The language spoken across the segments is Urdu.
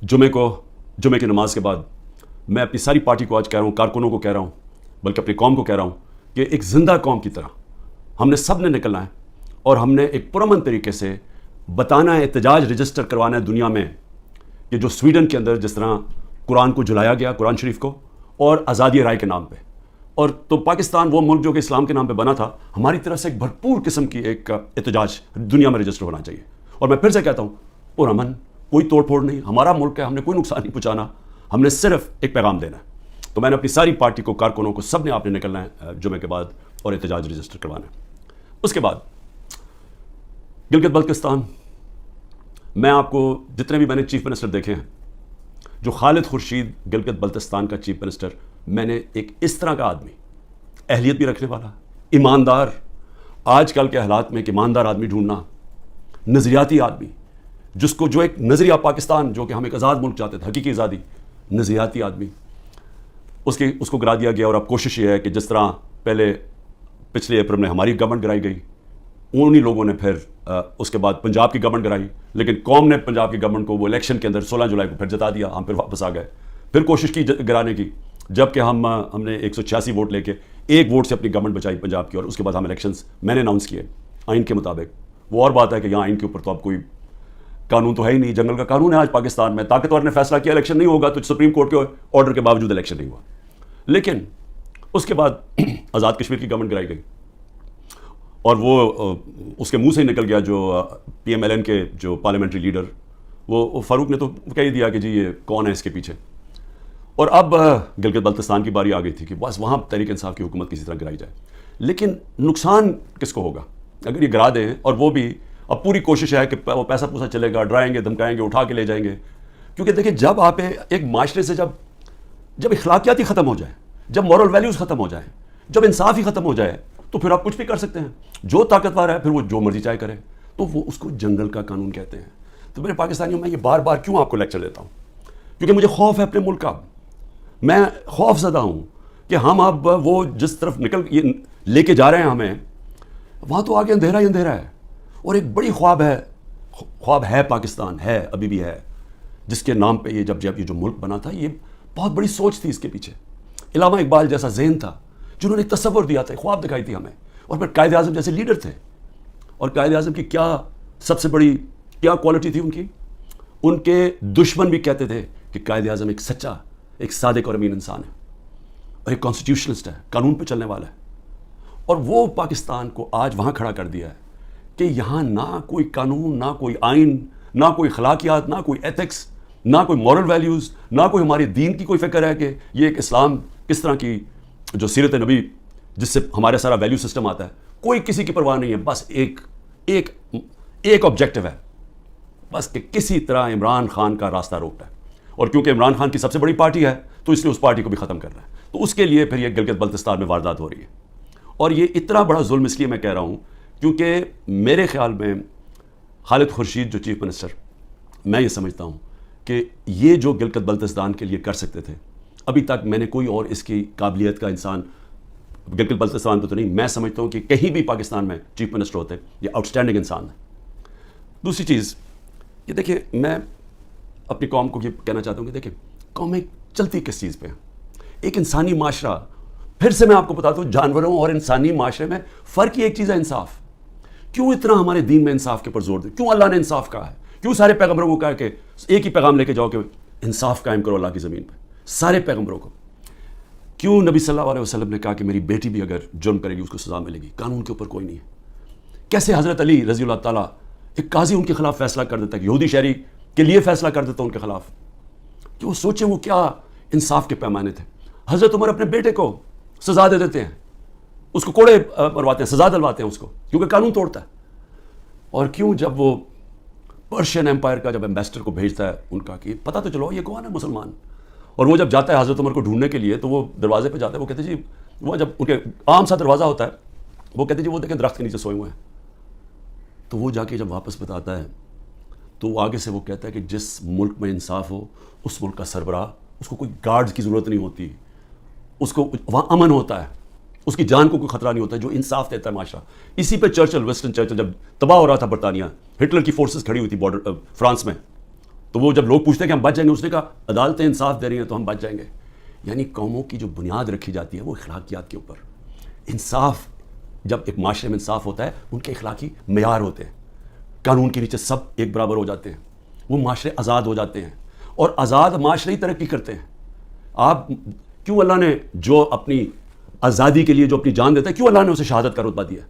جمعے کی نماز کے بعد میں اپنی ساری پارٹی کو آج کہہ رہا ہوں، کارکنوں کو کہہ رہا ہوں، بلکہ اپنی قوم کو کہہ رہا ہوں کہ ایک زندہ قوم کی طرح ہم نے سب نے نکلنا ہے اور ہم نے ایک پرامن طریقے سے بتانا ہے، احتجاج رجسٹر کروانا ہے دنیا میں کہ جو سویڈن کے اندر جس طرح قرآن کو جلایا گیا، قرآن شریف کو، اور آزادی رائے کے نام پہ، اور تو پاکستان وہ ملک جو کہ اسلام کے نام پہ بنا تھا، ہماری طرف سے ایک بھرپور قسم کی ایک احتجاج دنیا میں رجسٹر ہونا چاہیے۔ اور میں پھر سے کہتا ہوں، پرامن، کوئی توڑ پھوڑ نہیں، ہمارا ملک ہے، ہم نے کوئی نقصان نہیں پہنچانا، ہم نے صرف ایک پیغام دینا ہے۔ تو میں نے اپنی ساری پارٹی کو، کارکنوں کو، سب نے آپ نے نکلنا ہے جمعے کے بعد اور احتجاج رجسٹر کروانا ہے۔ اس کے بعد گلگت بلتستان، میں آپ کو جتنے بھی میں نے چیف منسٹر دیکھے ہیں، جو خالد خورشید گلگت بلتستان کا چیف منسٹر، میں نے ایک اس طرح کا آدمی، اہلیت بھی رکھنے والا، ایماندار، آج کل کے حالات میں ایک ایماندار آدمی ڈھونڈنا، نظریاتی آدمی، جس کو جو ایک نظریہ پاکستان جو کہ ہم ایک آزاد ملک چاہتے تھے، حقیقی آزادی، نظریاتی آدمی، اس کو گرا دیا گیا۔ اور اب کوشش یہ ہے کہ جس طرح پہلے پچھلے اپریل میں ہماری گورنمنٹ گرائی گئی، انہی لوگوں نے پھر اس کے بعد پنجاب کی گورنمنٹ گرائی، لیکن قوم نے پنجاب کی گورنمنٹ کو وہ الیکشن کے اندر 16 جولائی کو پھر جتا دیا، ہم پھر واپس آ گئے، پھر کوشش کی گرانے کی، جب کہ ہم نے 186 ووٹ لے کے ایک ووٹ سے اپنی گورنمنٹ بچائی پنجاب کی، اور اس کے بعد ہم الیکشنز میں نے اناؤنس کیے آئین کے مطابق۔ وہ اور بات ہے کہ یہاں آئین کے اوپر تو اب کوئی قانون تو ہے ہی نہیں، جنگل کا قانون ہے آج پاکستان میں، طاقتور نے فیصلہ کیا الیکشن نہیں ہوگا، تو سپریم کورٹ کے آرڈر کے باوجود الیکشن نہیں ہوا۔ لیکن اس کے بعد آزاد کشمیر کی گورنمنٹ گرائی گئی، اور وہ اس کے منہ سے ہی نکل گیا جو پی ایم ایل این کے جو پارلیمنٹری لیڈر، وہ فاروق نے تو کہہ ہی دیا کہ جی یہ کون ہے اس کے پیچھے۔ اور اب گلگت بلتستان کی باری آ گئی تھی کہ بس وہاں تحریک انصاف کی حکومت کسی طرح گرائی جائے۔ لیکن نقصان کس کو ہوگا اگر یہ گرا دیں؟ اور وہ بھی اب پوری کوشش ہے کہ وہ پیسہ پوسا چلے گا، ڈرائیں گے، دھمکائیں گے، اٹھا کے لے جائیں گے، کیونکہ دیکھیں جب آپ ایک معاشرے سے جب اخلاقیات ہی ختم ہو جائیں، جب مورل ویلیوز ختم ہو جائیں، جب انصاف ہی ختم ہو جائے، تو پھر آپ کچھ بھی کر سکتے ہیں، جو طاقتور ہے پھر وہ جو مرضی چاہے کرے، تو وہ اس کو جنگل کا قانون کہتے ہیں۔ تو میرے پاکستانیوں، میں یہ بار بار کیوں آپ کو لیکچر دیتا ہوں؟ کیونکہ مجھے خوف ہے اپنے ملک کا، میں خوف زدہ ہوں کہ ہم اب وہ جس طرف یہ لے کے جا رہے ہیں ہمیں، وہاں تو آگے اندھیرا ہی اندھیرا ہے، اور ایک بڑی خواب ہے پاکستان، ہے ابھی بھی ہے، جس کے نام پہ یہ جب یہ جو ملک بنا تھا، یہ بہت بڑی سوچ تھی اس کے پیچھے، علامہ اقبال جیسا ذہن تھا جنہوں نے ایک تصور دیا تھا، خواب دکھائی تھی ہمیں، اور پھر قائد اعظم جیسے لیڈر تھے۔ اور قائد اعظم کی کیا سب سے بڑی کیا کوالٹی تھی ان کے دشمن بھی کہتے تھے کہ قائد اعظم ایک سچا، ایک صادق اور امین انسان ہے، اور ایک کانسٹیٹیوشنسٹ ہے، قانون پہ چلنے والا ہے۔ اور وہ پاکستان کو آج وہاں کھڑا کر دیا ہے کہ یہاں نہ کوئی قانون، نہ کوئی آئین، نہ کوئی اخلاقیات، نہ کوئی ایتھکس، نہ کوئی مورل ویلیوز، نہ کوئی ہمارے دین کی کوئی فکر ہے کہ یہ ایک اسلام کس طرح کی جو سیرت نبی جس سے ہمارا سارا ویلیو سسٹم آتا ہے، کوئی کسی کی پرواہ نہیں ہے۔ بس ایک آبجیکٹو ہے، بس کہ کسی طرح عمران خان کا راستہ روکنا ہے، اور کیونکہ عمران خان کی سب سے بڑی پارٹی ہے تو اس لیے اس پارٹی کو بھی ختم کرنا ہے۔ تو اس کے لیے پھر یہ گلگت بلتستان میں واردات ہو رہی ہے، اور یہ اتنا بڑا ظلم اس لیے میں کہہ رہا ہوں کیونکہ میرے خیال میں خالد خورشید جو چیف منسٹر، میں یہ سمجھتا ہوں کہ یہ جو گلگت بلتستان کے لیے کر سکتے تھے، ابھی تک میں نے کوئی اور اس کی قابلیت کا انسان گلگت بلتستان پہ تو نہیں، میں سمجھتا ہوں کہ کہیں بھی پاکستان میں چیف منسٹر ہوتے، یہ آؤٹ اسٹینڈنگ انسان ہے۔ دوسری چیز یہ دیکھیں، میں اپنی قوم کو یہ کہنا چاہتا ہوں کہ دیکھیں قومیں چلتی کس چیز پہ ہیں؟ ایک انسانی معاشرہ، پھر سے میں آپ کو بتاتا ہوں، جانوروں اور انسانی معاشرے میں فرق ہی ایک چیز ہے، انصاف۔ کیوں اتنا ہمارے دین میں انصاف کے اوپر زور دے؟ کیوں اللہ نے انصاف کہا ہے؟ کیوں سارے پیغمبروں کو کہا کہ ایک ہی پیغام لے کے جاؤ کہ انصاف قائم کرو اللہ کی زمین پہ؟ سارے پیغمبروں کو کیوں نبی صلی اللہ علیہ وسلم نے کہا کہ میری بیٹی بھی اگر جرم کرے گی اس کو سزا ملے گی؟ قانون کے اوپر کوئی نہیں ہے۔ کیسے حضرت علی رضی اللہ تعالیٰ، ایک قاضی ان کے خلاف فیصلہ کر دیتا ہے، یہودی شہری کے لیے فیصلہ کر دیتا ان کے خلاف، کہ وہ سوچیں وہ کیا انصاف کے پیمانے تھے۔ حضرت عمر اپنے بیٹے کو سزا دے دیتے ہیں، اس کو کوڑے مرواتے ہیں، سزا دلواتے ہیں اس کو، کیونکہ قانون توڑتا ہے۔ اور کیوں جب وہ پرشین امپائر کا جب ایمبیسڈر کو بھیجتا ہے ان کا کہ پتہ تو چلو یہ کون ہے مسلمان، اور وہ جب جاتا ہے حضرت عمر کو ڈھونڈنے کے لیے تو وہ دروازے پہ جاتا ہے، وہ کہتے جی، وہ جب ان کے عام سا دروازہ ہوتا ہے، وہ کہتے جی وہ دیکھیں درخت کے نیچے سوئے ہوئے ہیں۔ تو وہ جا کے جب واپس بتاتا ہے تو وہ آگے سے وہ کہتا ہے کہ جس ملک میں انصاف ہو اس ملک کا سربراہ، اس کو کوئی گارڈز کی ضرورت نہیں ہوتی، اس کو وہاں امن ہوتا ہے، اس کی جان کو کوئی خطرہ نہیں ہوتا، جو انصاف دیتا ہے معاشرہ۔ اسی پہ ویسٹرن چرچل جب تباہ ہو رہا تھا برطانیہ، ہٹلر کی فورسز کھڑی ہوئی تھی بارڈر فرانس میں، تو وہ جب لوگ پوچھتے ہیں کہ ہم بچ جائیں گے، اس نے کہا عدالتیں انصاف دے رہی ہیں تو ہم بچ جائیں گے. یعنی قوموں کی جو بنیاد رکھی جاتی ہے وہ اخلاقیات کے اوپر. انصاف، جب ایک معاشرے میں انصاف ہوتا ہے ان کے اخلاقی معیار ہوتے ہیں، قانون کے نیچے سب ایک برابر ہو جاتے ہیں، وہ معاشرے آزاد ہو جاتے ہیں، اور آزاد معاشرے ہی ترقی کرتے ہیں. آپ کیوں اللہ نے جو اپنی آزادی کے لیے جو اپنی جان دیتا ہے، کیوں اللہ نے اسے شہادت کا رتبہ دیا ہے؟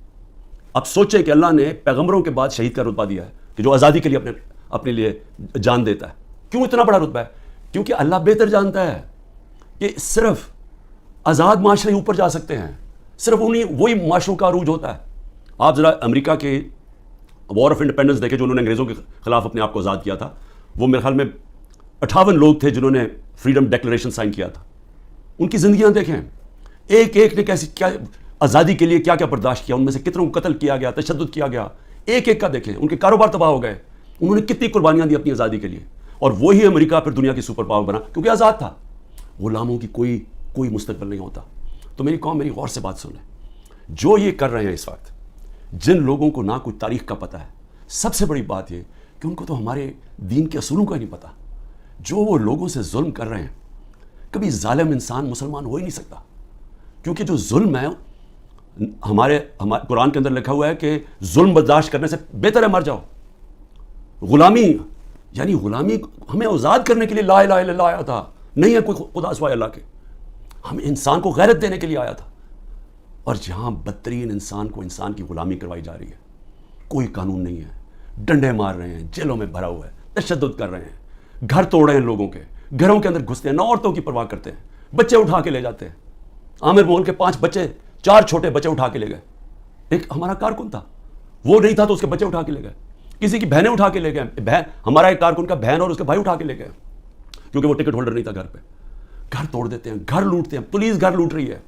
اب سوچیں کہ اللہ نے پیغمبروں کے بعد شہید کا رتبہ دیا ہے کہ جو آزادی کے لیے اپنے لیے جان دیتا ہے. کیوں اتنا بڑا رتبہ ہے؟ کیونکہ اللہ بہتر جانتا ہے کہ صرف آزاد معاشرے اوپر جا سکتے ہیں، صرف وہی معاشروں کا عروج ہوتا ہے. آپ ذرا امریکہ کے وار آف انڈیپینڈنس دیکھیں جو انہوں نے انگریزوں کے خلاف اپنے آپ کو آزاد کیا تھا. وہ میرے خیال میں 58 لوگ تھے جنہوں نے فریڈم ڈیکلریشن سائن کیا تھا. ان کی زندگیاں دیکھیں، ایک ایک نے کیسی کیا آزادی کے لیے کیا کیا برداشت کیا، ان میں سے کتنوں کو قتل کیا گیا، تشدد کیا گیا، ایک ایک کا دیکھیں. ان کے کاروبار تباہ ہو گئے، انہوں نے کتنی قربانیاں دی اپنی آزادی کے لیے. اور وہی امریکہ پھر دنیا کی سپر پاور بنا کیونکہ آزاد تھا. غلاموں کی کوئی مستقبل نہیں ہوتا. تو میری قوم، میری غور سے بات سن لیں. جو یہ کر رہے ہیں اس وقت، جن لوگوں کو نہ کوئی تاریخ کا پتہ ہے، سب سے بڑی بات یہ کہ ان کو تو ہمارے دین کے اصولوں کا ہی نہیں پتہ. جو وہ لوگوں سے ظلم کر رہے ہیں، کبھی ظالم انسان مسلمان ہو ہی نہیں سکتا، کیونکہ جو ظلم ہے ہمارے قرآن کے اندر لکھا ہوا ہے کہ ظلم برداشت کرنے سے بہتر ہے مر جاؤ. غلامی، یعنی غلامی ہمیں آزاد کرنے کے لیے لا الہ الا اللہ آیا تھا، نہیں ہے کوئی خدا سوائے اللہ کے. ہمیں انسان کو غیرت دینے کے لیے آیا تھا. اور جہاں بدترین انسان کو انسان کی غلامی کروائی جا رہی ہے، کوئی قانون نہیں ہے، ڈنڈے مار رہے ہیں، جیلوں میں بھرا ہوا ہے، تشدد کر رہے ہیں، گھر توڑ رہے ہیں لوگوں کے، گھروں کے اندر گھستے ہیں، نہ عورتوں کی پرواہ کرتے ہیں، بچے اٹھا کے لے جاتے ہیں. عامر مول کے 5 بچے، 4 چھوٹے بچے اٹھا کے لے گئے. ایک ہمارا کارکن تھا، وہ نہیں تھا تو اس کے بچے اٹھا کے لے گئے. کسی کی بہنیں اٹھا کے لے گئے، ہمارا ایک کارکن کا بہن اور اس کے بھائی اٹھا کے لے گئے کیونکہ وہ ٹکٹ ہولڈر نہیں تھا گھر پہ. گھر توڑ دیتے ہیں، گھر لوٹتے ہیں، پولیس گھر لوٹ رہی ہے.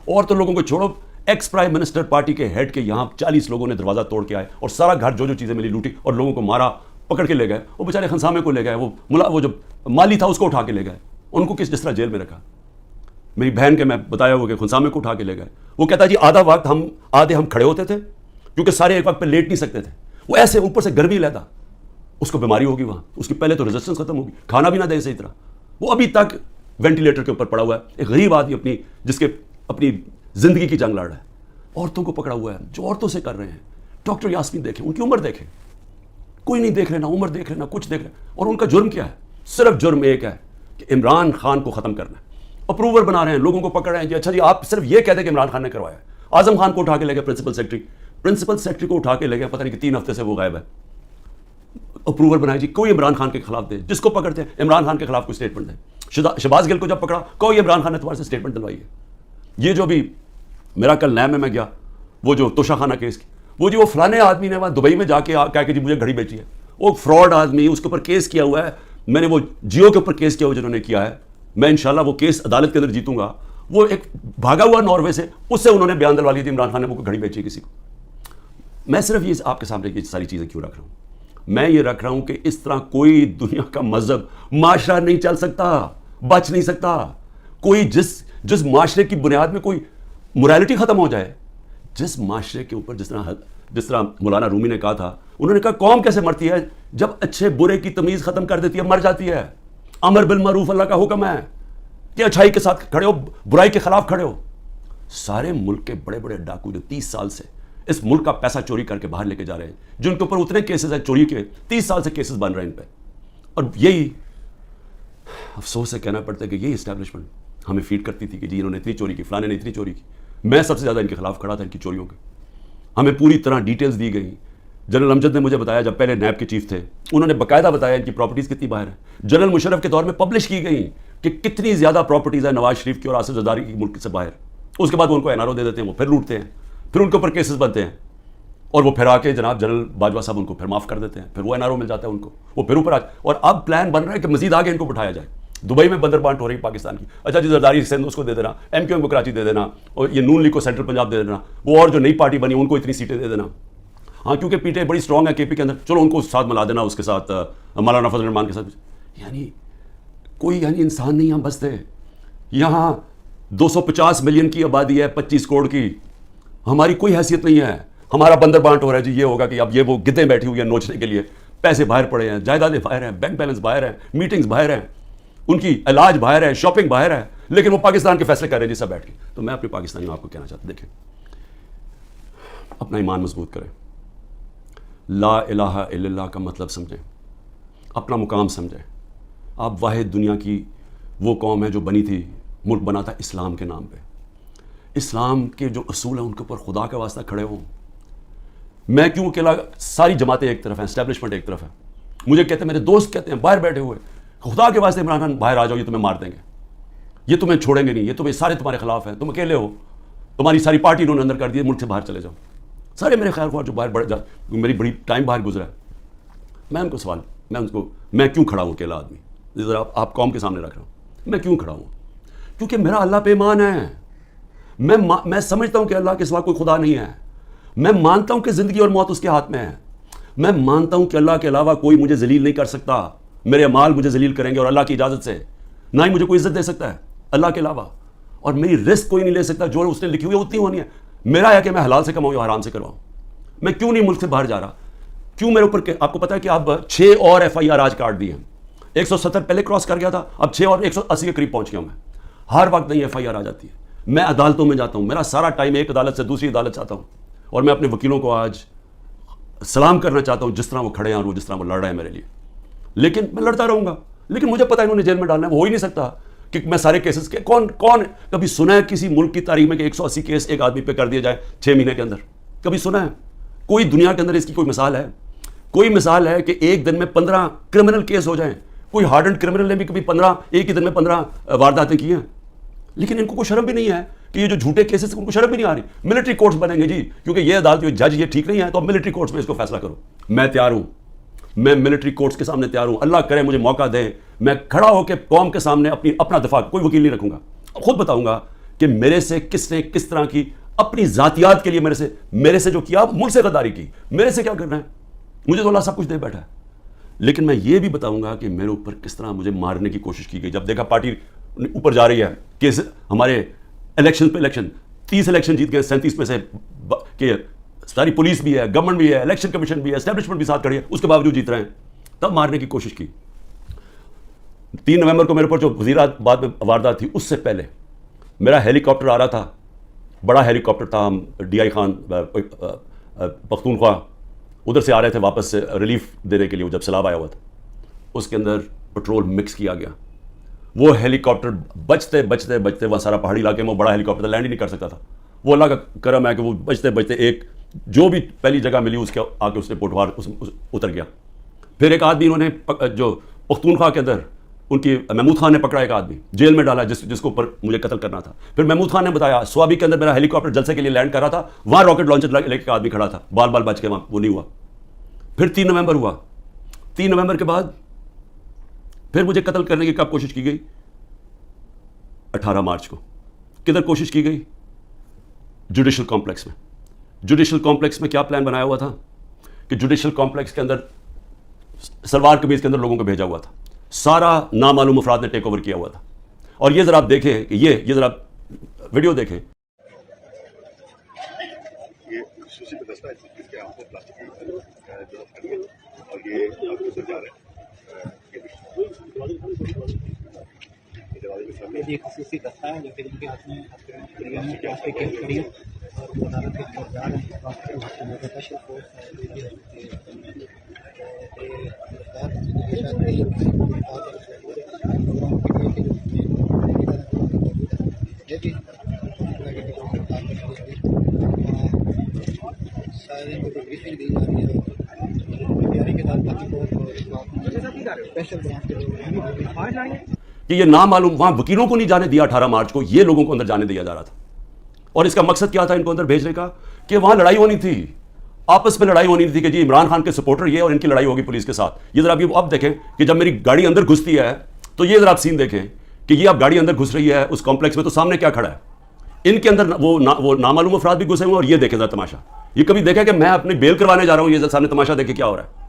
اور تو لوگوں کو چھوڑو، ایکس پرائم منسٹر پارٹی کے ہیڈ کے یہاں 40 لوگوں نے دروازہ توڑ کے آئے اور سارا گھر جو چیزیں ملی لوٹی اور لوگوں کو مارا، پکڑ کے لے گئے. وہ بیچارے خنسامے کو لے گئے، وہ جو مالی تھا اس کو اٹھا کے لے گئے. ان کو جس طرح جیل میں رکھا. میری بہن کے میں بتایا ہوا کہ خنسامے کو اٹھا کے لے گئے. وہ کہتا جی آدھا وقت ہم کھڑے ہوتے تھے کیونکہ سارے ایک وقت پہ لیٹ نہیں سکتے تھے. وہ ایسے اوپر سے گرمی لیتا، اس کو بیماری ہوگی وہاں، اس کی پہلے تو ریزسٹنس ختم ہوگی، کھانا بھی نہ دے صحیح طرح. وہ ابھی تک وینٹیلیٹر کے اوپر پڑا ہوا ہے. ایک غریب آدمی جس کے اپنی زندگی کی جنگ لڑ رہا ہے. عورتوں کو پکڑا ہوا ہے جو عورتوں سے کر رہے ہیں. ڈاکٹر یاسمین دیکھیں، ان کی عمر دیکھیں، کوئی نہیں دیکھ رہے، نہ عمر دیکھ رہے، نہ کچھ دیکھ رہے. اور ان کا جرم کیا ہے؟ صرف جرم ایک ہے کہ عمران خان کو ختم کرنا ہے. اپروور بنا رہے ہیں، لوگوں کو پکڑ رہے ہیں. جی اچھا جی آپ صرف یہ کہتے ہیں کہ عمران خان نے کروایا ہے. اعظم خان کو اٹھا کے لے گئے، پرنسپل سیکرٹری کو اٹھا کے لے گئے، پتہ نہیں کہ 3 ہفتے سے وہ غائب ہے. اپروور بنائے جی کوئی عمران خان کے خلاف دے، جس کو پکڑتے ہیں عمران خان کے خلاف کوئی اسٹیٹمنٹ دے. شہباز گل کو جب پکڑا کوئی عمران خان نے تمہارے سے اسٹیٹمنٹ دلوائی ہے. یہ جو بھی میرا کل نیم میں گیا، وہ جو توشہ خانہ کیس کی، وہ فلانے آدمی نے وہاں دبئی میں جا کے کہا کہ جی مجھے گھڑی بیچی ہے. وہ فراڈ آدمی، اس کے اوپر کیس کیا ہوا ہے. میں نے وہ جیو کے اوپر کیس کیا ہوا جنہوں نے کیا ہے. میں انشاءاللہ وہ کیس عدالت کے اندر جیتوں گا. وہ ایک بھاگا ہوا ناروے سے، اس سے انہوں نے بیان دلوا لی تھی عمران خان نے وہ گھڑی بیچی کسی کو. میں صرف یہ آپ کے سامنے یہ ساری چیزیں کیوں رکھ رہا ہوں؟ میں یہ رکھ رہا ہوں کہ اس طرح کوئی دنیا کا مذہب معاشرہ نہیں چل سکتا، بچ نہیں سکتا. کوئی جس معاشرے کی بنیاد میں کوئی مورالٹی ختم ہو جائے، جس معاشرے کے اوپر جس طرح مولانا رومی نے کہا تھا، انہوں نے کہا قوم کیسے مرتی ہے؟ جب اچھے برے کی تمیز ختم کر دیتی ہے، مر جاتی ہے. امر بالمعروف اللہ کا حکم ہے کہ اچھائی کے ساتھ کھڑے ہو، برائی کے خلاف کھڑے ہو. سارے ملک کے بڑے بڑے ڈاکو جو 30 سال سے اس ملک کا پیسہ چوری کر کے باہر لے کے جا رہے ہیں، جن کے اوپر اتنے کیسز ہیں چوری کے، 30 سال سے کیسز بن رہے ہیں ان پہ. اور یہی افسوس سے کہنا پڑتا ہے کہ یہی اسٹیبلشمنٹ ہمیں فیڈ کرتی تھی کہ جی انہوں نے اتنی چوری کی، فلانے نے اتنی چوری کی. میں سب سے زیادہ ان کے خلاف کھڑا تھا، ان کی چوریوں کے. ہمیں پوری طرح ڈیٹیلز دی گئی. جنرل امجد نے مجھے بتایا، جب پہلے نیب کے چیف تھے، انہوں نے باقاعدہ بتایا ان کی پراپرٹیز کتنی باہر ہیں. جنرل مشرف کے دور میں پبلش کی گئی کہ کتنی زیادہ پراپرٹیز ہیں نواز شریف کی اور آصف زرداری کی ملک سے باہر. اس کے بعد وہ ان کو این آر او دے دیتے ہیں، وہ پھر لوٹتے ہیں، پھر ان کے اوپر کیسز بنتے ہیں، اور وہ پھر آ کے جناب جنرل باجوہ صاحب ان کو پھر معاف کر دیتے ہیں، پھر وہ این آر او مل جاتا ہے ان کو، وہ پھر اوپر اور اب پلان بن رہا ہے کہ مزید آگے ان کو بٹھایا جائے. دبئی میں بندر بانٹ ہو رہی پاکستان کی. اچھا جی زرداری سندھ اس کو دے دینا، ایم کیو ایم کو کراچی دے دینا، اور یہ نون لیگ کو سینٹرل پنجاب دے دینا، وہ اور جو نئی پارٹی بنی ان کو اتنی سیٹیں دے دینا. ہاں کیونکہ پی ٹی آئی بڑی اسٹرانگ ہے کے پی کے اندر، چلو ان کو ساتھ ملا دینا، اس کے ساتھ مولانا فضل الرحمان کے ساتھ. یعنی کوئی انسان نہیں یہاں بستے. یہاں 250 ملین کی آبادی ہے، 25 کروڑ کی. ہماری کوئی حیثیت نہیں ہے. ہمارا بندر بانٹ ہو رہا ہے جی، یہ ہوگا کہ اب یہ وہ گدیں بیٹھی ہوئی ہیں نوچنے کے لیے. پیسے باہر پڑے ہیں, جائیدادیں باہر ہیں, بینک بیلنس باہر ہیں, میٹنگز باہر ہیں, ان کی علاج باہر ہے, شاپنگ باہر ہے, لیکن وہ پاکستان کے فیصلے کر رہے ہیں جی سب بیٹھ کے. تو میں اپنے پاکستانیوں آپ کو کہنا چاہتا ہوں, دیکھیں اپنا ایمان مضبوط کریں, لا الہ الا اللہ کا مطلب سمجھیں, اپنا مقام سمجھیں. آپ واحد دنیا کی وہ قوم ہے جو بنی تھی, ملک بنا تھا اسلام کے نام پہ. اسلام کے جو اصول ہیں ان کے اوپر خدا کا واسطہ کھڑے ہوں. میں کیوں اکیلا, ساری جماعتیں ایک طرف ہیں, اسٹیبلشمنٹ ایک طرف ہے. مجھے کہتے ہیں, میرے دوست کہتے ہیں باہر بیٹھے ہوئے, خدا کے واسطے عمران خان باہر آ جاؤ, یہ تمہیں مار دیں گے, یہ تمہیں چھوڑیں گے نہیں, یہ تمہیں سارے تمہارے خلاف ہیں, تم اکیلے ہو, تمہاری ساری پارٹی انہوں نے اندر کر دی, ملک سے باہر چلے جاؤ. سارے میرے خیر خواہ جو باہر میری بڑی ٹائم باہر گزرا ہے, میں ان کو سوال, میں کیوں کھڑا ہوں اکیلا آدمی, ذرا آپ قوم کے سامنے رکھ رہا ہوں, میں کیوں کھڑا ہوں؟ کیونکہ میرا اللہ پہ ایمان ہے. میں سمجھتا ہوں کہ اللہ کے سوا کوئی خدا نہیں ہے. میں مانتا ہوں کہ زندگی اور موت اس کے ہاتھ میں ہے. میں مانتا ہوں کہ اللہ کے علاوہ کوئی مجھے ذلیل نہیں کر سکتا, میرے اعمال مجھے ذلیل کریں گے اور اللہ کی اجازت سے, نہ ہی مجھے کوئی عزت دے سکتا ہے اللہ کے علاوہ, اور میری رزق کوئی نہیں لے سکتا, جو اس نے لکھی ہوئی ہے اتنی ہونی ہے. میرا ہے کہ میں حلال سے کماؤں یا حرام سے کرواؤں. میں کیوں نہیں ملک سے باہر جا رہا, کیوں میرے اوپر, آپ کو پتا ہے کہ اب 6 اور FIR آج کاٹ دی ہیں. 170 پہلے کراس کر گیا تھا, اب 6 اور 180 کے قریب پہنچ گیا ہوں. میں ہر وقت نہیں FIR آ جاتی ہے. میں عدالتوں میں جاتا ہوں, میرا سارا ٹائم ایک عدالت سے دوسری عدالت چاہتا ہوں, اور میں اپنے وکیلوں کو آج سلام کرنا چاہتا ہوں جس طرح وہ کھڑے ہیں اور وہ جس طرح وہ لڑ رہے ہیں میرے لیے. لیکن میں لڑتا رہوں گا, لیکن مجھے پتا ہے انہوں نے جیل میں ڈالنا ہے, وہ ہو ہی نہیں سکتا کہ میں سارے کیسز کے کون کبھی سنا ہے کسی ملک کی تاریخ میں کہ 180 کیس ایک آدمی پہ کر دیا جائے 6 مہینے کے اندر؟ کبھی سنا ہے؟ کوئی دنیا کے اندر اس کی کوئی مثال ہے؟ کوئی مثال ہے کہ ایک دن میں 15 کرمنل کیس ہو جائیں؟ کوئی ہارڈنڈ کرمنل نے بھی کبھی 15 ایک ہی دن میں 15 وارداتیں کی ہیں؟ لیکن ان کو کوئی شرم بھی نہیں ہے کہ یہ جو جھوٹے کیسز ان کو شرم بھی نہیں آ رہی. ملٹری کورٹس بنیں گے جی, کیونکہ یہ عدالت جج یہ ٹھیک نہیں ہے تو اب ملٹری کورٹس میں اس کو فیصلہ کرو. میں تیار ہوں, میں ملٹری کورٹس کے سامنے تیار ہوں. اللہ کرے مجھے موقع دے, میں کھڑا ہو کے قوم کے سامنے اپنا دفاع, کوئی وکیل نہیں رکھوں گا, خود بتاؤں گا کہ میرے سے کس نے کس طرح کی اپنی ذاتیات کے لیے میرے سے جو کیا, ملک سے غداری کی, میرے سے کیا کرنا ہے. مجھے تو اللہ سب کچھ دے بیٹھا ہے, لیکن میں یہ بھی بتاؤں گا کہ میرے اوپر کس طرح مجھے مارنے کی کوشش کی گئی. جب دیکھا پارٹی اوپر جا رہی ہے کہ ہمارے الیکشن پہ الیکشن, 30 الیکشن جیت گئے 37 میں سے, کہ ساری پولیس بھی ہے, گورنمنٹ بھی ہے, الیکشن کمیشن بھی ہے, اسٹیبلشمنٹ بھی ساتھ کھڑی ہے, اس کے باوجود جیت رہے ہیں, تب مارنے کی کوشش کی. 3 نومبر کو میرے اوپر جو وزیرآباد میں واردات تھی, اس سے پہلے میرا ہیلی کاپٹر آ رہا تھا, بڑا ہیلی کاپٹر تھا, ہم DI خان پختونخوا ادھر سے آ رہے تھے واپس سے ریلیف دینے کے لیے, جب سیلاب آیا ہوا تھا. اس کے اندر پٹرول مکس کیا گیا. وہ ہیلی کاپٹر بچتے بچتے بچتے, وہاں سارا پہاڑی علاقے میں وہ بڑا ہیلی کاپٹر لینڈ ہی نہیں کر سکتا تھا. وہ اللہ کا کرم ہے کہ وہ بچتے بچتے ایک جو بھی پہلی جگہ ملی اس کے آ کے اس نے پوٹوار اتر گیا. پھر ایک آدمی انہوں نے جو پختونخوا کے اندر ان کی محمود خان نے پکڑا, ایک آدمی جیل میں ڈالا جس کو اوپر مجھے قتل کرنا تھا. پھر محمود خان نے بتایا سوابی کے اندر میرا ہیلی کاپٹر جلسے کے لیے لینڈ کر رہا تھا, وہاں راکٹ لانچر لے کے ایک آدمی کھڑا تھا, بال بچ کے وہاں وہ نہیں ہوا. پھر 3 نومبر ہوا. 3 نومبر کے بعد پھر مجھے قتل کرنے کی کب کوشش کی گئی؟ 18 مارچ کو. کدھر کوشش کی گئی؟ جوڈیشل کمپلیکس میں. جوڈیشل کمپلیکس میں کیا پلان بنایا ہوا تھا کہ جوڈیشل کمپلیکس کے اندر سلوار قمیض کے اندر لوگوں کو بھیجا ہوا تھا, سارا نامعلوم افراد نے ٹیک اوور کیا ہوا تھا. اور یہ ذرا آپ دیکھیں کہ یہ ذرا ویڈیو دیکھیں. یہ خصوصی دستہ ہے جو کہ ان کے ہاتھ میں کھڑی ہے اور وہ عدالت کے اندر جا رہے ہیں. اسپیشل فورس سارے بریفنگ دی جا رہی ہے تیاری کے ساتھ کہ یہ نامعلوم, وہاں وکیلوں کو نہیں جانے دیا 18 مارچ کو, یہ لوگوں کو اندر جانے دیا جا رہا تھا. اور اس کا مقصد کیا تھا ان کو اندر بھیجنے کا؟ کہ وہاں لڑائی ہونی تھی, آپس میں لڑائی ہونی تھی کہ جی عمران خان کے سپورٹر یہ اور ان کی لڑائی ہوگی پولیس کے ساتھ. یہ ذرا اب دیکھیں کہ جب میری گاڑی اندر گھستی ہے تو یہ ذرا آپ سین دیکھیں کہ یہ اب گاڑی اندر گھس رہی ہے اس کمپلیکس میں, تو سامنے کیا کھڑا ہے؟ ان کے اندر وہ نامعلوم افراد بھی گھسے ہوئے. اور یہ دیکھیں ذرا تماشا, یہ کبھی دیکھا کہ میں اپنی بیل کروانے جا رہا ہوں, یہ سامنے تماشا دیکھیں کیا ہو رہا ہے.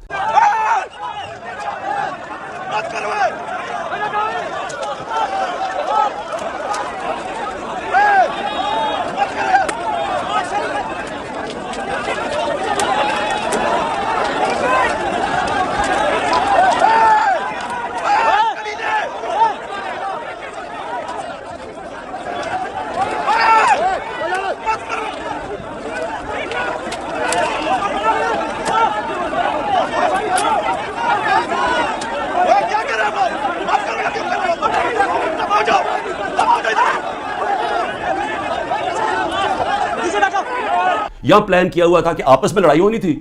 یہاں پلان کیا ہوا تھا کہ آپس میں لڑائی ہونی تھی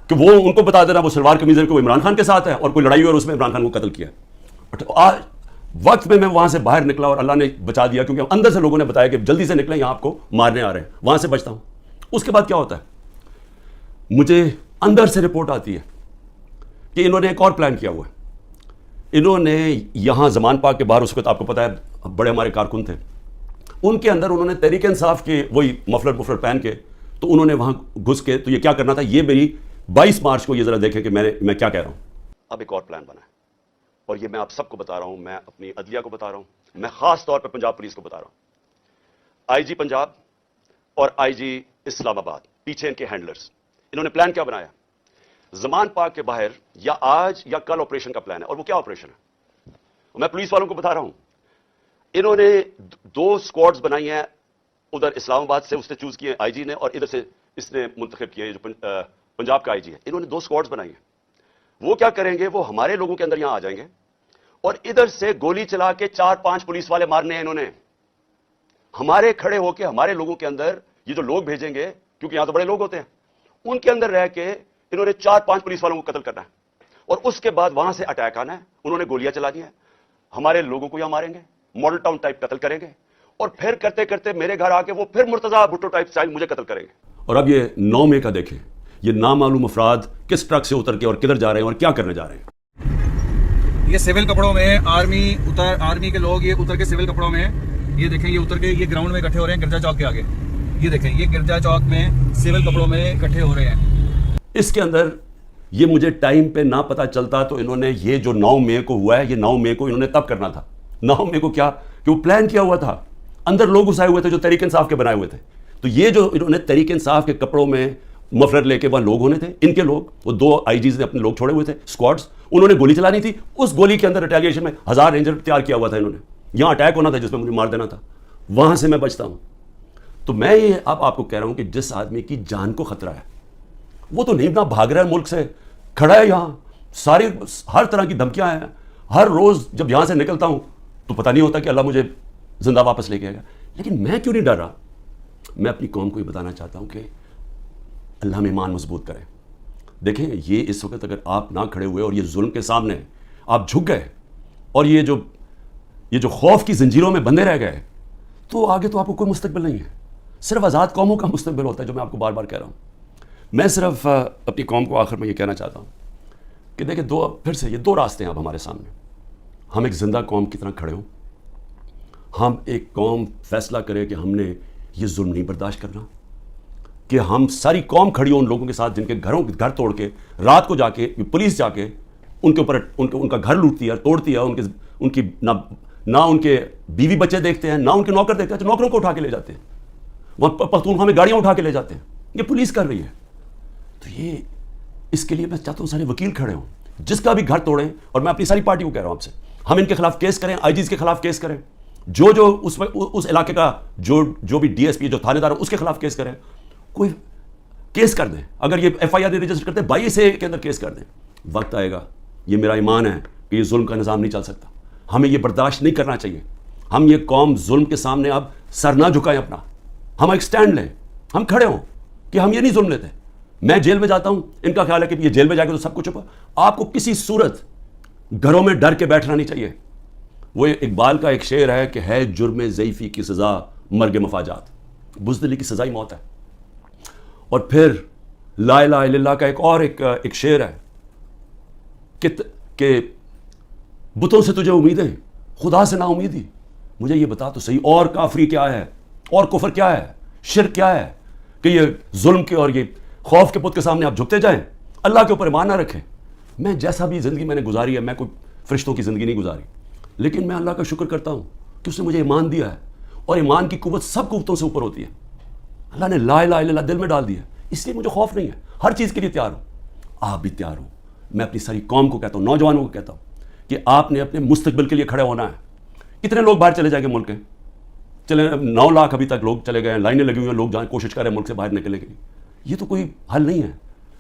کہ وہ ان کو بتا دینا وہ سلوار قمیض کو عمران خان کے ساتھ ہے اور کوئی لڑائی ہوئی اور اس میں عمران خان کو قتل کیا. آج وقت میں وہاں سے باہر نکلا اور اللہ نے بچا دیا کیونکہ اندر سے لوگوں نے بتایا کہ جلدی سے نکلیں یہاں آپ کو مارنے آ رہے ہیں. وہاں سے بچتا ہوں. اس کے بعد کیا ہوتا ہے, مجھے اندر سے رپورٹ آتی ہے کہ انہوں نے ایک اور پلان کیا ہوا ہے. انہوں نے یہاں زمان پاک کے باہر, اس وقت آپ کو پتا ہے بڑے ہمارے کارکن تھے, ان کے اندر انہوں نے تحریک انصاف کے وہی مفلر پہن کے, تو انہوں نے وہاں گھس کے تو یہ کیا کرنا تھا, یہ میری 22 مارچ کو یہ ذرا دیکھیں کہ میں کیا کہہ رہا ہوں. اب ایک اور پلان بنا ہے اور یہ میں آپ سب کو بتا رہا ہوں, میں اپنی عدلیہ کو بتا رہا ہوں, میں خاص طور پہ پنجاب پولیس کو بتا رہا ہوں. آئی جی پنجاب اور آئی جی اسلام آباد پیچھے ان کے ہینڈلرز, انہوں نے پلان کیا بنایا, زمان پاک کے باہر یا آج یا کل آپریشن کا پلان ہے. اور وہ کیا آپریشن ہے, میں پولیس والوں کو بتا رہا ہوں. انہوں نے 2 اسکواڈز بنائی ہیں, ادھر اسلام آباد سے اس نے چوز کیے آئی جی نے, اور ادھر سے اس نے منتخب کیے جو پنجاب کا آئی جی ہے. انہوں نے 2 اسکواڈز بنائی ہیں. وہ کیا کریں گے, وہ ہمارے لوگوں کے اندر یہاں آ جائیں گے اور ادھر سے گولی چلا کے 4-5 پولیس والے مارنے ہیں انہوں نے. ہمارے کھڑے ہو کے ہمارے لوگوں کے اندر یہ جو لوگ بھیجیں گے, کیونکہ یہاں تو بڑے لوگ ہوتے ہیں, ان کے اندر رہ کے انہوں نے 4-5 پولیس والوں کو قتل کرنا ہے اور اس کے بعد وہاں سے اٹیک آنا ہے. انہوں نے گولیاں چلا دی ہیں, ہمارے لوگوں کو یہاں ماریں گے, ماڈل ٹاؤن ٹائپ قتل کریں گے, اور پھر کرتے کرتے میرے گھر آ کے وہ پھر مرتضیٰ بھٹو ٹائپ اسٹائل مجھے قتل کریں گے. اور اب یہ 9 مئی کا دیکھیں, یہ نامعلوم افراد کس ٹرک سے اتر کے اور کدھر جا رہے ہیں اور کیا کرنے جا رہے ہیں. یہ سول کپڑوں میں آرمی کے لوگ یہ اتر کے سول کپڑوں میں, یہ دیکھیں یہ اتر کے یہ گراؤنڈ میں اکٹھے ہو رہے ہیں گرجا چوک کے آگے. یہ دیکھیں یہ گرجا چوک میں سول کپڑوں میں اکٹھے ہو رہے ہیں. اس کے اندر یہ مجھے ٹائم پہ نہ پتا چلتا تو انہوں نے یہ جو 9 مئی کو ہوا ہے, یہ 9 مئی کو انہوں نے تب کرنا تھا. 9 مئی کو کیا کہ وہ پلان کیا ہوا تھا, اندر لوگ گھسائے ہوئے تھے جو تحریک انصاف کے بنائے ہوئے تھے. تو یہ جو انہوں نے تحریک انصاف کے کپڑوں میں مفلر لے کے وہاں لوگ ہونے تھے, ان کے لوگ, وہ 2 آئی جیز نے اپنے لوگ چھوڑے ہوئے تھے اسکواڈز, انہوں نے گولی چلانی تھی. اس گولی کے اندر ریٹیلیشن میں 1000 رینجر تیار کیا ہوا تھا انہوں نے. یہاں اٹیک ہونا تھا جس میں مجھے مار دینا تھا, وہاں سے میں بچتا ہوں. تو میں یہ اب آپ کو کہہ رہا ہوں کہ جس آدمی کی جان کو خطرہ ہے وہ تو نہیں نہ بھاگ رہا ہے ملک سے, کھڑا ہے یہاں, ساری ہر طرح کی دھمکیاں ہیں. ہر روز جب یہاں سے نکلتا ہوں تو پتہ نہیں ہوتا کہ اللہ مجھے زندہ واپس لے کے آئے گا. لیکن میں کیوں نہیں ڈر رہا, میں اپنی قوم کو یہ بتانا چاہتا ہوں کہ اللہ میں ایمان مضبوط کریں. دیکھیں یہ اس وقت اگر آپ نہ کھڑے ہوئے اور یہ ظلم کے سامنے آپ جھک گئے اور یہ جو خوف کی زنجیروں میں بندھے رہ گئے, تو آگے تو آپ کو کوئی مستقبل نہیں ہے. صرف آزاد قوموں کا مستقبل ہوتا ہے, جو میں آپ کو بار بار کہہ رہا ہوں. میں صرف اپنی قوم کو آخر میں یہ کہنا چاہتا ہوں کہ دیکھیں پھر سے یہ 2 راستے ہیں اب ہمارے سامنے. ہم ایک زندہ قوم کی طرح کھڑے ہوں, ہم ایک قوم فیصلہ کرے کہ ہم نے یہ ظلم نہیں برداشت کرنا, کہ ہم ساری قوم کھڑی ہو ان لوگوں کے ساتھ جن کے گھر توڑ کے رات کو جا کے پولیس جا کے ان کے اوپر ان کا گھر لوٹتی ہے, توڑتی ہے, ان کی نہ ان کے بیوی بچے دیکھتے ہیں, نہ ان کے نوکر دیکھتے ہیں, نوکروں کو اٹھا کے لے جاتے ہیں, وہاں پختونخوا میں گاڑیاں اٹھا کے لے جاتے ہیں. یہ پولیس کر رہی ہے. تو یہ اس کے لیے میں چاہتا ہوں سارے وکیل کھڑے ہوں, جس کا بھی گھر توڑیں, اور میں اپنی ساری پارٹی کو کہہ رہا ہوں آپ سے, ہم ان کے خلاف کیس کریں, آئی جیز کے خلاف کیس کریں, جو اس علاقے کا جو بھی ڈی ایس پی جو تھانے دار اس کے خلاف کیس کریں, کوئی کیس کر دیں. اگر یہ ایف آئی آر رجسٹر کرتے ہیں 22A کے اندر کیس کر دیں. وقت آئے گا, یہ میرا ایمان ہے کہ یہ ظلم کا نظام نہیں چل سکتا, ہمیں یہ برداشت نہیں کرنا چاہیے. ہم یہ قوم ظلم کے سامنے اب سر نہ جھکائیں اپنا, ہم ایک سٹینڈ لیں, ہم کھڑے ہوں کہ ہم یہ نہیں ظلم لیتے. میں جیل میں جاتا ہوں, ان کا خیال ہے کہ یہ جیل میں جا کے تو سب کچھ ہوگا. آپ کو کسی صورت گھروں میں ڈر کے بیٹھنا نہیں چاہیے. وہ اقبال کا ایک شعر ہے کہ ہے جرم ضعیفی کی سزا مرگ مفاجات, بزدلی کی سزا ہی موت ہے. اور پھر لا الہ الا اللہ کا ایک شعر ہے کہ بتوں سے تجھے امیدیں, خدا سے نا امیدی. مجھے یہ بتا تو صحیح, اور کافری کیا ہے, اور کفر کیا ہے, شرک کیا ہے, کہ یہ ظلم کے اور یہ خوف کے پت کے سامنے آپ جھکتے جائیں, اللہ کے اوپر ایمان نہ رکھیں. میں جیسا بھی زندگی میں نے گزاری ہے, میں کوئی فرشتوں کی زندگی نہیں گزاری, لیکن میں اللہ کا شکر کرتا ہوں کہ اس نے مجھے ایمان دیا ہے, اور ایمان کی قوت سب قوتوں سے اوپر ہوتی ہے. اللہ نے لا الہ الا اللہ دل میں ڈال دیا ہے, اس لیے مجھے خوف نہیں ہے, ہر چیز کے لیے تیار ہوں. آپ بھی تیار ہوں. میں اپنی ساری قوم کو کہتا ہوں, نوجوانوں کو کہتا ہوں کہ آپ نے اپنے مستقبل کے لیے کھڑے ہونا ہے. کتنے لوگ باہر چلے جائیں گے ملک کے, چلے 9 لاکھ ابھی تک لوگ چلے گئے ہیں, لائنیں لگی ہوئی ہیں, لوگ جائیں کوشش کر رہے ہیں ملک سے باہر نکلنے کے لیے. یہ تو کوئی حل نہیں ہے.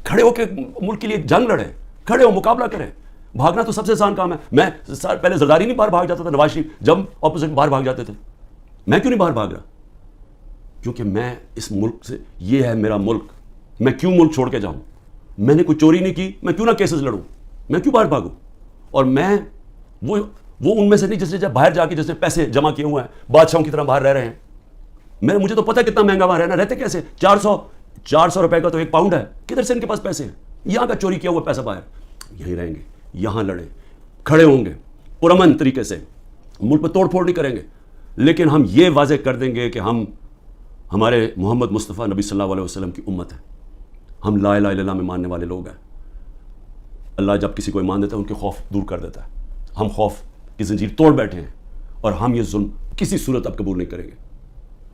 کھڑے ہو کے ملک کے لیے جنگ لڑیں, کھڑے ہو مقابلہ کریں. بھاگنا تو سب سے آسان کام ہے. میں پہلے زرداری نہیں باہر بھاگ جاتا تھا, نواز شریف جب اپوزٹ باہر بھاگ جاتے تھے, میں کیوں نہیں باہر بھاگ رہا؟ کیونکہ میں اس ملک سے, یہ ہے میرا ملک, میں کیوں ملک چھوڑ کے جاؤں؟ میں نے کوئی چوری نہیں کی, میں کیوں نہ کیسز لڑوں, میں کیوں باہر بھاگوں؟ اور میں وہ ان میں سے نہیں جس نے جب باہر جا کے جس نے پیسے جمع کیے ہوئے ہیں, بادشاہوں کی طرح باہر رہ رہے ہیں. مجھے تو پتہ کتنا مہنگا وہاں رہنا, رہتے کیسے؟ 400 روپے کا تو 1 پاؤنڈ ہے, کدھر سے ان کے پاس پیسے ہیں؟ یہاں کا چوری کیا ہوا پیسہ باہر. یہیں رہیں گے, یہاں لڑیں, کھڑے ہوں گے پرامن طریقے سے, ملک پہ توڑ پھوڑ نہیں کریں گے, لیکن ہم یہ واضح کر دیں گے کہ ہم ہمارے محمد مصطفیٰ نبی صلی اللہ علیہ وسلم کی امت ہے, ہم لا الہ الا اللہ میں ماننے والے لوگ ہیں. اللہ جب کسی کو ایمان دیتا ہے ان کے خوف دور کر دیتا ہے. ہم خوف کی زنجیر توڑ بیٹھے ہیں, اور ہم یہ ظلم کسی صورت اب قبول نہیں کریں گے.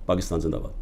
پاکستان زندہ باد.